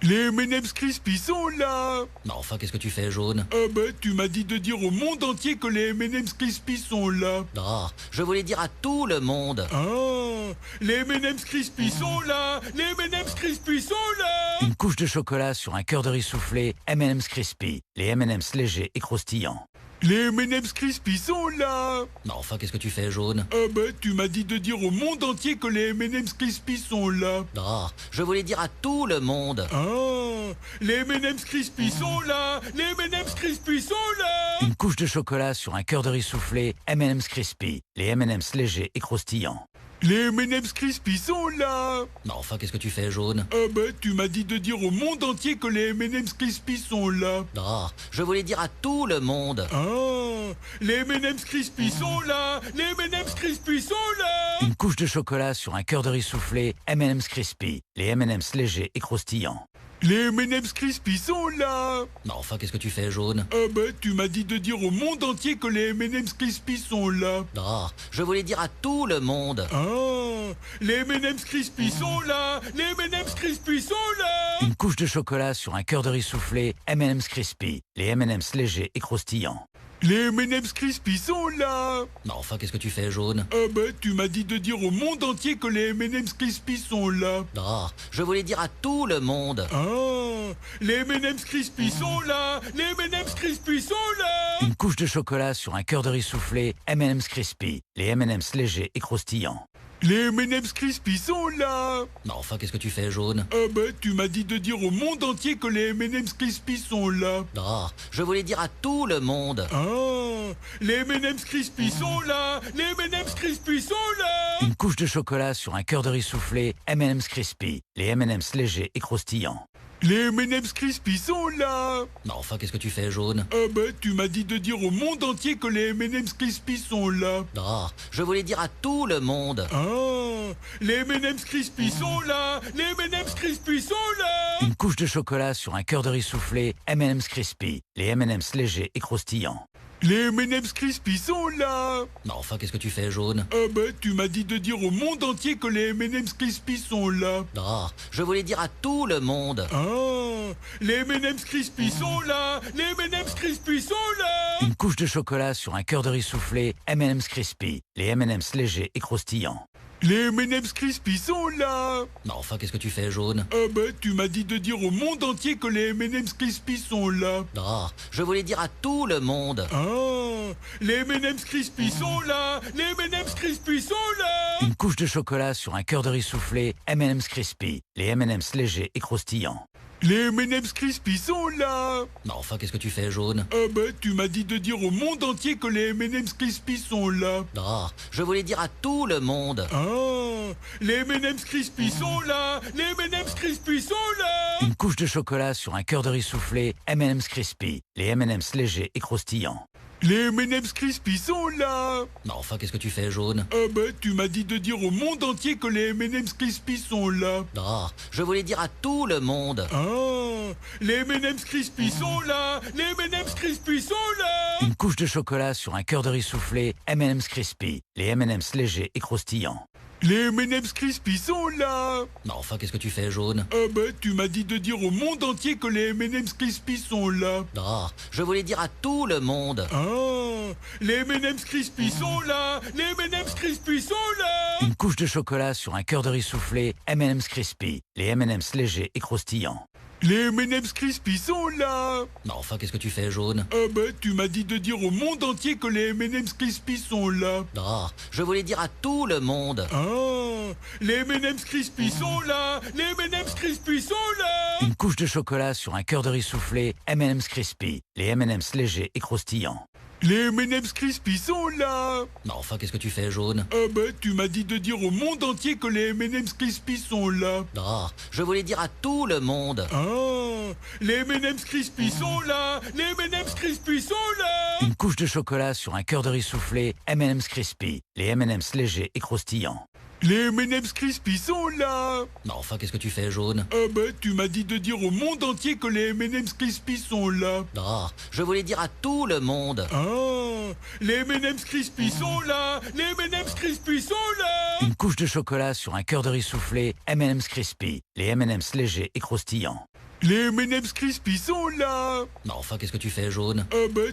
Les M&M's Crispy sont là. Mais enfin, qu'est-ce que tu fais, jaune? Ah bah, tu m'as dit de dire au monde entier que les M&M's Crispy sont là. Ah, je voulais dire à tout le monde. Ah, les M&M's Crispy sont là. Les M&M's Crispy sont là. Une couche de chocolat sur un cœur de riz soufflé, M&M's Crispy. Les M&M's légers et croustillants. Les M&M's Crispy sont là. Mais enfin, qu'est-ce que tu fais, jaune? Ah bah, tu m'as dit de dire au monde entier que les M&M's Crispy sont là. Ah, je voulais dire à tout le monde. Ah, les M&M's Crispy sont là. Les M&M's Crispy sont là. Une couche de chocolat sur un cœur de riz soufflé, M&M's Crispy. Les M&M's légers et croustillants. Les M&M's Crispy sont là. Mais enfin, qu'est-ce que tu fais, jaune? Ah bah, tu m'as dit de dire au monde entier que les M&M's Crispy sont là. Ah, je voulais dire à tout le monde. Ah, les M&M's Crispy sont là. Les M&M's Crispy sont là. Une couche de chocolat sur un cœur de riz soufflé, M&M's Crispy. Les M&M's légers et croustillants. Les M&M's Crispy sont là. Mais enfin, qu'est-ce que tu fais, jaune? Ah bah, tu m'as dit de dire au monde entier que les M&M's Crispy sont là. Ah, je voulais dire à tout le monde. Ah, les M&M's Crispy sont là. Les M&M's Crispy sont là. Une couche de chocolat sur un cœur de riz soufflé, M&M's Crispy. Les M&M's légers et croustillants. Les M&M's Crispy sont là. Mais enfin, qu'est-ce que tu fais, jaune? Ah bah, tu m'as dit de dire au monde entier que les M&M's Crispy sont là. Ah, je voulais dire à tout le monde. Ah, les M&M's Crispy sont là. Les M&M's Crispy sont là. Une couche de chocolat sur un cœur de riz soufflé, M&M's Crispy. Les M&M's légers et croustillants. Les M&M's Crispy sont là. Mais enfin, qu'est-ce que tu fais, jaune? Ah bah, tu m'as dit de dire au monde entier que les M&M's Crispy sont là. Ah, je voulais dire à tout le monde. Ah, les M&M's Crispy sont là. Les M&M's Crispy sont là. Une couche de chocolat sur un cœur de riz soufflé, M&M's Crispy. Les M&M's légers et croustillants. Les M&M's Crispy sont là. Mais enfin, qu'est-ce que tu fais, jaune? Ah bah, tu m'as dit de dire au monde entier que les M&M's Crispy sont là. Ah, je voulais dire à tout le monde. Ah, les M&M's Crispy sont là. Les M&M's Crispy sont là. Une couche de chocolat sur un cœur de riz soufflé, M&M's Crispy. Les M&M's légers et croustillants. Les M&M's Crispy sont là. Mais enfin, qu'est-ce que tu fais, jaune? Ah bah, tu m'as dit de dire au monde entier que les M&M's Crispy sont là. Ah, je voulais dire à tout le monde. Ah, les M&M's Crispy sont là. Les M&M's Crispy sont là. Une couche de chocolat sur un cœur de riz soufflé, M&M's Crispy. Les M&M's légers et croustillants. Les M&M's Crispy sont là. Mais enfin, qu'est-ce que tu fais, jaune? Ah bah, tu m'as dit de dire au monde entier que les M&M's Crispy sont là. Ah, je voulais dire à tout le monde. Ah, les M&M's Crispy sont là. Les M&M's Crispy sont là. Une couche de chocolat sur un cœur de riz soufflé, M&M's Crispy. Les M&M's légers et croustillants. Les M&M's Crispy sont là. Mais enfin, qu'est-ce que tu fais, jaune? Ah bah, tu m'as dit de dire au monde entier que les M&M's Crispy sont là. Ah, je voulais dire à tout le monde. Ah, les M&M's Crispy sont là. Les M&M's Crispy sont là. Une couche de chocolat sur un cœur de riz soufflé, M&M's Crispy. Les M&M's légers et croustillants. Les M&M's Crispy sont là. Mais enfin, qu'est-ce que tu fais, jaune? Ah bah, tu m'as dit de dire au monde entier que les M&M's Crispy sont là. Ah, je voulais dire à tout le monde. Ah, les M&M's Crispy sont là. Les M&M's Crispy sont là. Une couche de chocolat sur un cœur de riz soufflé, M&M's Crispy. Les M&M's légers et croustillants. Les M&M's Crispy sont là. Mais enfin, qu'est-ce que tu fais, jaune? Ah bah, tu m'as dit de dire au monde entier que les M&M's Crispy sont là. Ah, je voulais dire à tout le monde. Ah, les M&M's Crispy sont là. Les M&M's Crispy sont là. Une couche de chocolat sur un cœur de riz soufflé, M&M's Crispy. Les M&M's légers et croustillants. Les M&M's Crispy sont là. Mais enfin, qu'est-ce que tu fais, jaune? Ah bah, tu m'as dit de dire au monde entier que les M&M's Crispy sont là. Ah, je voulais dire à tout le monde. Ah, les M&M's Crispy sont là. Les M&M's Crispy sont là. Une couche de chocolat sur un cœur de riz soufflé, M&M's Crispy. Les M&M's légers et croustillants. Les M&M's Crispy sont là. Mais enfin, qu'est-ce que tu fais, jaune? Ah bah, tu m'as dit de dire au monde entier que les M&M's Crispy sont là. Ah, je voulais dire à tout le monde. Ah, les M&M's Crispy sont là. Les M&M's Crispy sont là. Une couche de chocolat sur un cœur de riz soufflé, M&M's Crispy. Les M&M's légers et croustillants. Les M&M's Crispy sont là. Mais enfin, qu'est-ce que tu fais, jaune? Ah bah, tu m'as dit de dire au monde entier que les M&M's Crispy sont là. Ah, je voulais dire à tout le monde. Ah, les M&M's Crispy sont là. Les M&M's Crispy sont là. Une couche de chocolat sur un cœur de riz soufflé, M&M's Crispy. Les M&M's légers et croustillants. Les M&M's Crispy sont là. Mais enfin, qu'est-ce que tu fais, Jaune?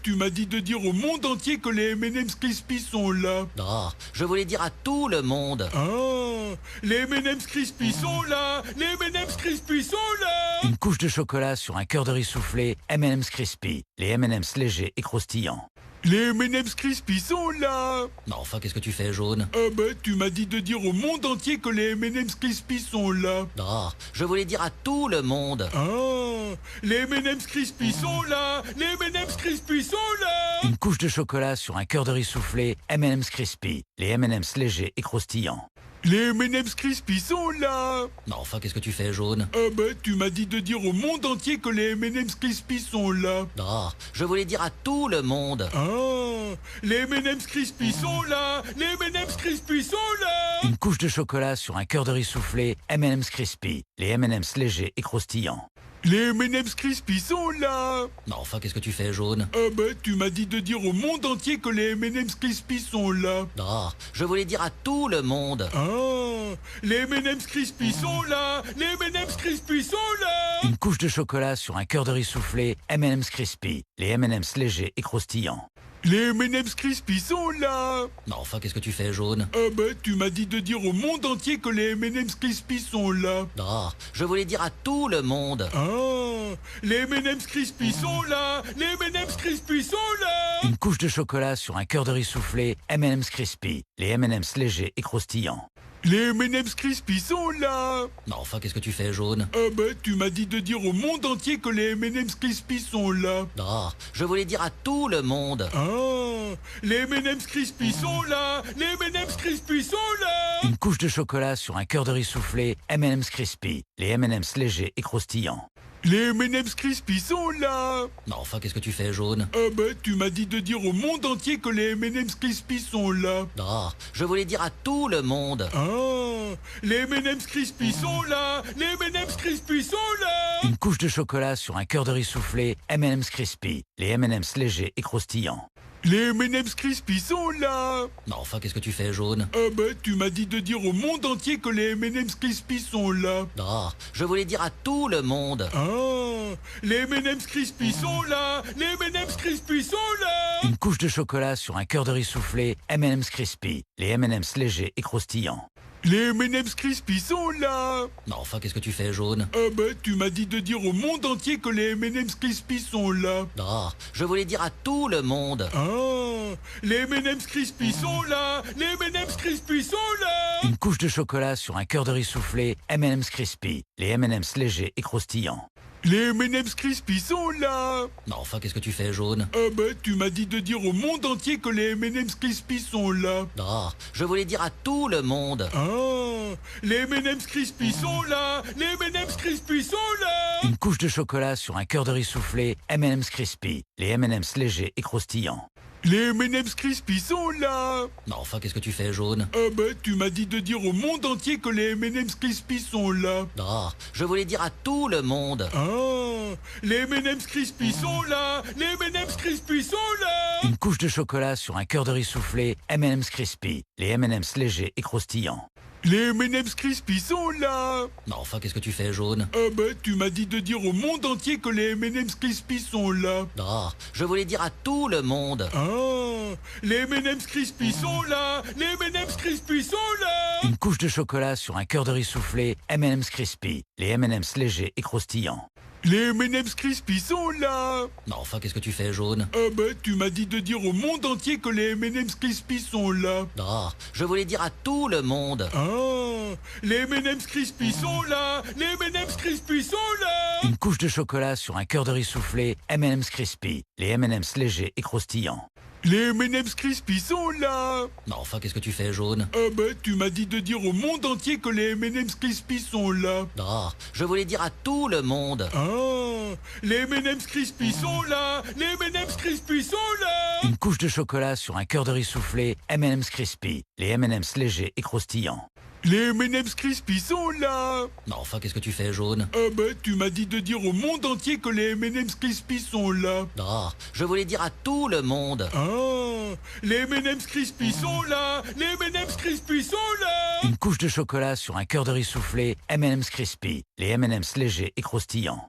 Tu m'as dit de dire au monde entier que les M&M's Crispy sont là. Ah, je voulais dire à tout le monde. Les M&M's Crispy sont là. Les M&M's Crispy sont là. Une couche de chocolat sur un cœur de riz soufflé, M&M's Crispy. Les M&M's légers et croustillants. Les M&M's Crispy sont là. Mais enfin, qu'est-ce que tu fais, Jaune? Tu m'as dit de dire au monde entier que les M&M's Crispy sont là. Ah, je voulais dire à tout le monde. Les M&M's Crispy sont là. Les M&M's Crispy sont là. Une couche de chocolat sur un cœur de riz soufflé, M&M's Crispy. Les M&M's légers et croustillants. Les M&M's Crispy sont là. Mais enfin, qu'est-ce que tu fais, Jaune? Tu m'as dit de dire au monde entier que les M&M's Crispy sont là. Ah, je voulais dire à tout le monde. Les M&M's Crispy sont là. Les M&M's Crispy sont là. Une couche de chocolat sur un cœur de riz soufflé, M&M's Crispy. Les M&M's légers et croustillants. Les M&M's Crispy sont là. Mais enfin, qu'est-ce que tu fais, Jaune? Tu m'as dit de dire au monde entier que les M&M's Crispy sont là. Ah, je voulais dire à tout le monde. Les M&M's Crispy sont là. Les M&M's Crispy sont là. Une couche de chocolat sur un cœur de riz soufflé, M&M's Crispy. Les M&M's légers et croustillants. Les M&M's Crispy sont là. Mais enfin, qu'est-ce que tu fais, Jaune? Tu m'as dit de dire au monde entier que les M&M's Crispy sont là. Ah, je voulais dire à tout le monde. Les M&M's Crispy sont là. Les M&M's Crispy sont là. Une couche de chocolat sur un cœur de riz soufflé, M&M's Crispy. Les M&M's légers et croustillants. Les M&M's Crispy sont là. Mais enfin, qu'est-ce que tu fais, Jaune? Tu m'as dit de dire au monde entier que les M&M's Crispy sont là. Ah, je voulais dire à tout le monde. Les M&M's Crispy sont là. Les M&M's Crispy sont là. Une couche de chocolat sur un cœur de riz soufflé, M&M's Crispy. Les M&M's légers et croustillants. Les M&M's Crispy sont là. Mais enfin, qu'est-ce que tu fais, Jaune? Tu m'as dit de dire au monde entier que les M&M's Crispy sont là. Ah, je voulais dire à tout le monde. Les M&M's Crispy sont là. Les M&M's Crispy sont là. Une couche de chocolat sur un cœur de riz soufflé, M&M's Crispy. Les M&M's légers et croustillants. Les M&M's Crispy sont là. Mais enfin, qu'est-ce que tu fais, Jaune? Tu m'as dit de dire au monde entier que les M&M's Crispy sont là. Ah, je voulais dire à tout le monde. Les M&M's Crispy sont là. Les M&M's Crispy sont là. Une couche de chocolat sur un cœur de riz soufflé, M&M's Crispy. Les M&M's légers et croustillants. Les M&M's Crispy sont là. Mais enfin, qu'est-ce que tu fais, Jaune? Tu m'as dit de dire au monde entier que les M&M's Crispy sont là. Ah, je voulais dire à tout le monde. Les M&M's Crispy sont là. Les M&M's Crispy sont là. Une couche de chocolat sur un cœur de riz soufflé, M&M's Crispy. Les M&M's légers et croustillants. Les M&M's Crispy sont là. Mais enfin, qu'est-ce que tu fais, Jaune? Tu m'as dit de dire au monde entier que les M&M's Crispy sont là. Ah, je voulais dire à tout le monde. Les M&M's Crispy sont là. Les M&M's Crispy sont là. Une couche de chocolat sur un cœur de riz soufflé, M&M's Crispy. Les M&M's légers et croustillants. Les M&M's Crispy sont là. Mais enfin, qu'est-ce que tu fais, Jaune? Tu m'as dit de dire au monde entier que les M&M's Crispy sont là. Ah, je voulais dire à tout le monde. Les M&M's Crispy sont là. Les M&M's Crispy sont là. Une couche de chocolat sur un cœur de riz soufflé, M&M's Crispy. Les M&M's légers et croustillants. Les M&M's Crispy sont là. Mais enfin, qu'est-ce que tu fais, Jaune? Tu m'as dit de dire au monde entier que les M&M's Crispy sont là. Ah, je voulais dire à tout le monde. Les M&M's Crispy sont là. Les M&M's Crispy sont là. Une couche de chocolat sur un cœur de riz soufflé, M&M's Crispy. Les M&M's légers et croustillants. Les M&M's Crispy sont là. Mais enfin, qu'est-ce que tu fais, Jaune? Tu m'as dit de dire au monde entier que les M&M's Crispy sont là. Ah, je voulais dire à tout le monde. Les M&M's Crispy sont là. Les M&M's Crispy sont là. Une couche de chocolat sur un cœur de riz soufflé, M&M's Crispy. Les M&M's légers et croustillants. Les M&M's Crispy sont là. Mais enfin, qu'est-ce que tu fais, Jaune? Tu m'as dit de dire au monde entier que les M&M's Crispy sont là. Ah, je voulais dire à tout le monde. Les M&M's Crispy sont là. Les M&M's Crispy sont là. Une couche de chocolat sur un cœur de riz soufflé, M&M's Crispy. Les M&M's légers et croustillants. Les M&M's Crispy sont là. Mais enfin, qu'est-ce que tu fais, Jaune? Tu m'as dit de dire au monde entier que les M&M's Crispy sont là. Ah, je voulais dire à tout le monde. Les M&M's Crispy sont là. Les M&M's Crispy sont là. Une couche de chocolat sur un cœur de riz soufflé, M&M's Crispy. Les M&M's légers et croustillants.